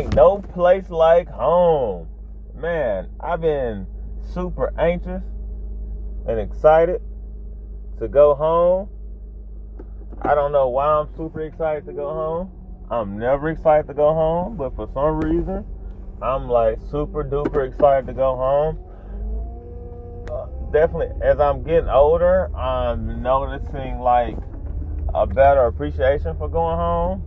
Ain't no place like home. Man, I've been super anxious and excited to go home. I don't know why I'm super excited to go home. I'm never excited to go home, but for some reason, I'm like super duper excited to go home. Definitely, as I'm getting older, I'm noticing like a better appreciation for going home.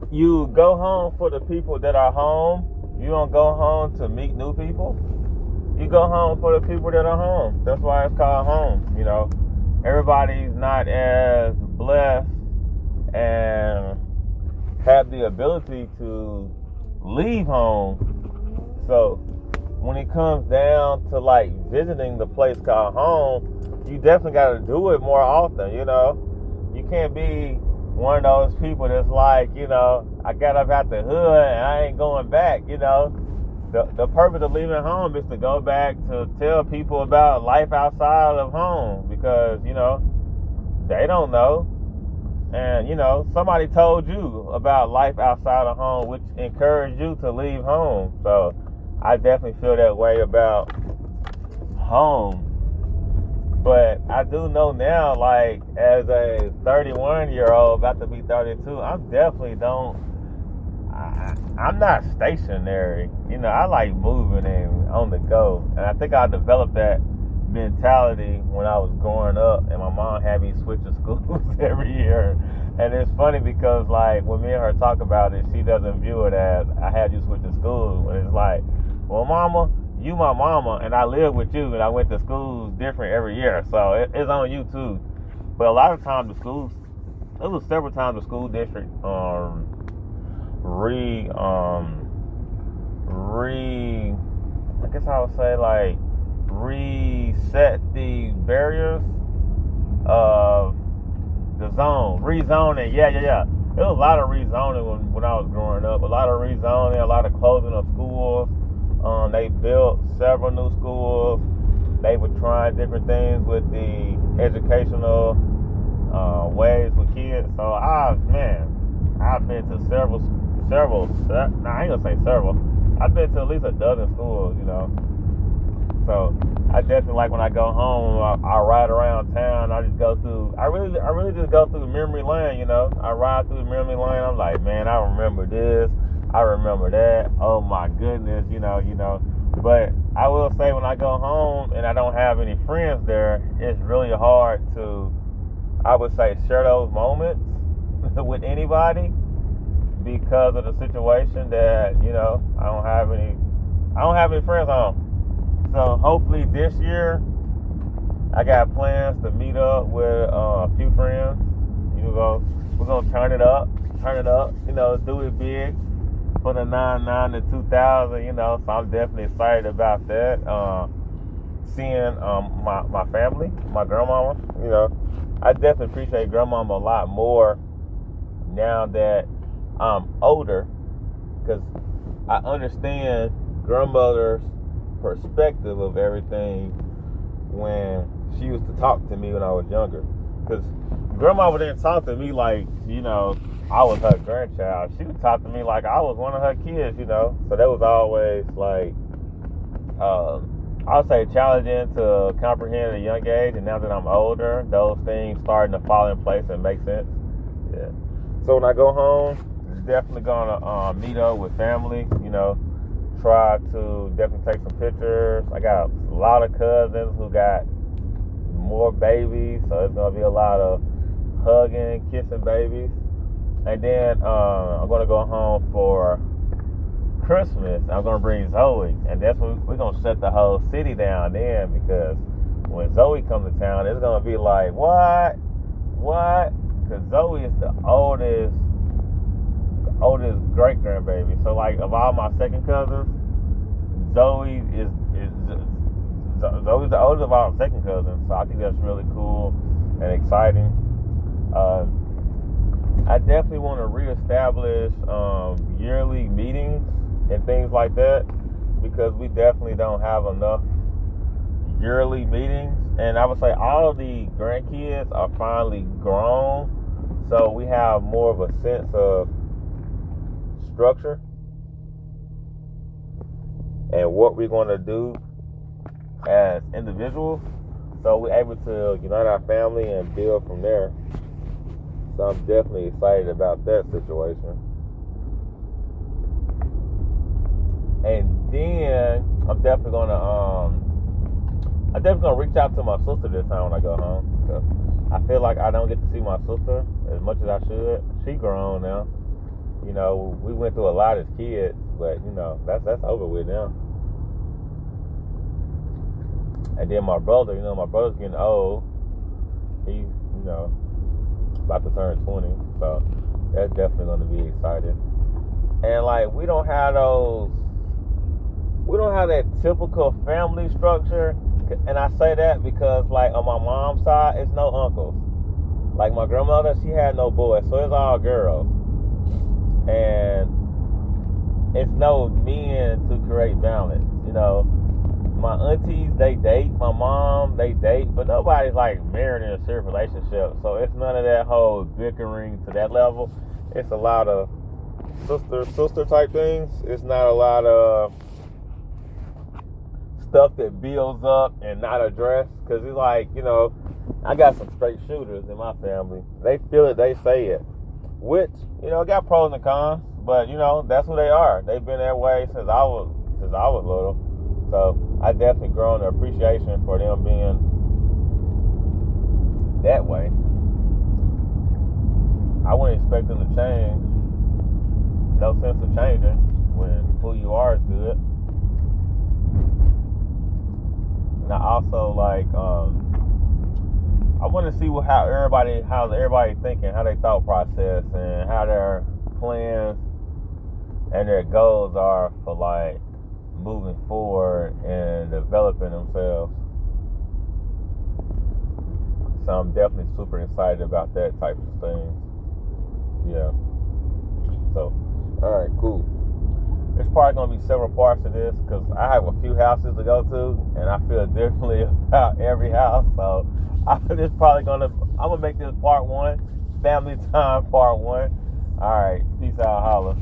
You go home for the people that are home. You don't go home to meet new people. You go home for the people that are home. That's why it's called home. You know, everybody's not as blessed and have the ability to leave home. So when it comes down to like visiting the place called home, you definitely got to do it more often. You know, you can't be one of those people that's like, you know, I got up out the hood and I ain't going back. You know, the purpose of leaving home is to go back to tell people about life outside of home, because, you know, they don't know. And, you know, somebody told you about life outside of home, which encouraged you to leave home. So I definitely feel that way about home. But I do know now, like, as a 31-year-old, about to be 32, I'm not stationary. You know, I like moving and on the go. And I think I developed that mentality when I was growing up, and my mom had me switching schools every year. And it's funny because, like, when me and her talk about it, she doesn't view it as I had you switching schools. And it's like, well, mama, you my mama, and I live with you, and I went to schools different every year, so it's on you too. But a lot of times the schools, it was several times the school district I guess I would say, like, reset the barriers of the zone, rezoning. Yeah. There was a lot of rezoning when I was growing up. A lot of rezoning, a lot of closing of schools. They built several new schools. They were trying different things with the educational ways with kids. So I've been to several. Nah, I ain't gonna say several. I've been to at least a dozen schools, you know. So I definitely like when I go home, I ride around town. I just go through. I really just go through memory lane, you know. I ride through memory lane. I'm like, man, I remember this. I remember that. Oh my goodness, you know. But I will say, when I go home and I don't have any friends there, it's really hard to, I would say, share those moments with anybody, because of the situation that, you know, I don't have any friends home. So hopefully this year I got plans to meet up with a few friends. You know, we're gonna turn it up, you know, do it big for the 99 to 2000, you know. So I'm definitely excited about that. Seeing my family, my grandmama, you know. I definitely appreciate grandmama a lot more now that I'm older, because I understand grandmother's perspective of everything when she used to talk to me when I was younger. Because grandmama didn't talk to me like, you know, I was her grandchild. She would talk to me like I was one of her kids, you know. So that was always like, I would say, challenging to comprehend at a young age. And now that I'm older, those things starting to fall in place and make sense. Yeah. So when I go home, definitely gonna meet up with family, you know. Try to definitely take some pictures. I got a lot of cousins who got more babies, so it's gonna be a lot of hugging, kissing babies. And then I'm gonna go home for Christmas. I'm gonna bring Zoe, and that's when we're gonna shut the whole city down then, because when Zoe comes to town, it's gonna be like, what? Because Zoe is the oldest great grandbaby. So, like, of all my second cousins, Zoe's the oldest of all second cousins. So I think that's really cool and exciting. I definitely want to reestablish yearly meetings and things like that, because we definitely don't have enough yearly meetings. And I would say all of the grandkids are finally grown, so we have more of a sense of structure and what we're going to do as individuals. So we're able to unite our family and build from there. So I'm definitely excited about that situation. And then I'm definitely gonna reach out to my sister this time when I go home. Cause I feel like I don't get to see my sister as much as I should. She grown now. You know, we went through a lot as kids, but you know, that's over with now. And then my brother, you know, my brother's getting old. He's, you know, about to turn 20, so that's definitely going to be exciting. And like, we don't have that typical family structure. And I say that because like on my mom's side, it's no uncles. Like my grandmother, she had no boys, so it's all girls. And it's no men to create balance. You know, my aunties, they date. My mom, they date. But nobody's like married in a serious relationship. So it's none of that whole bickering to that level. It's a lot of sister type things. It's not a lot of stuff that builds up and not addressed. Because it's like, you know, I got some straight shooters in my family. They feel it, they say it. Which, you know, got pros and cons. But, you know, that's who they are. They've been that way since I was little. So I definitely grown an appreciation for them being that way. I wouldn't expect them to change. No sense of changing when who you are is good. And I also like, I want to see how's everybody thinking, how they thought process, and how their plans and their goals are for like moving forward and developing themselves. So I'm definitely super excited about that type of thing. Yeah. So, all right, cool. There's probably going to be several parts to this because I have a few houses to go to, and I feel differently about every house. So I'm gonna make this part 1, family time part 1. All right, peace out, holla.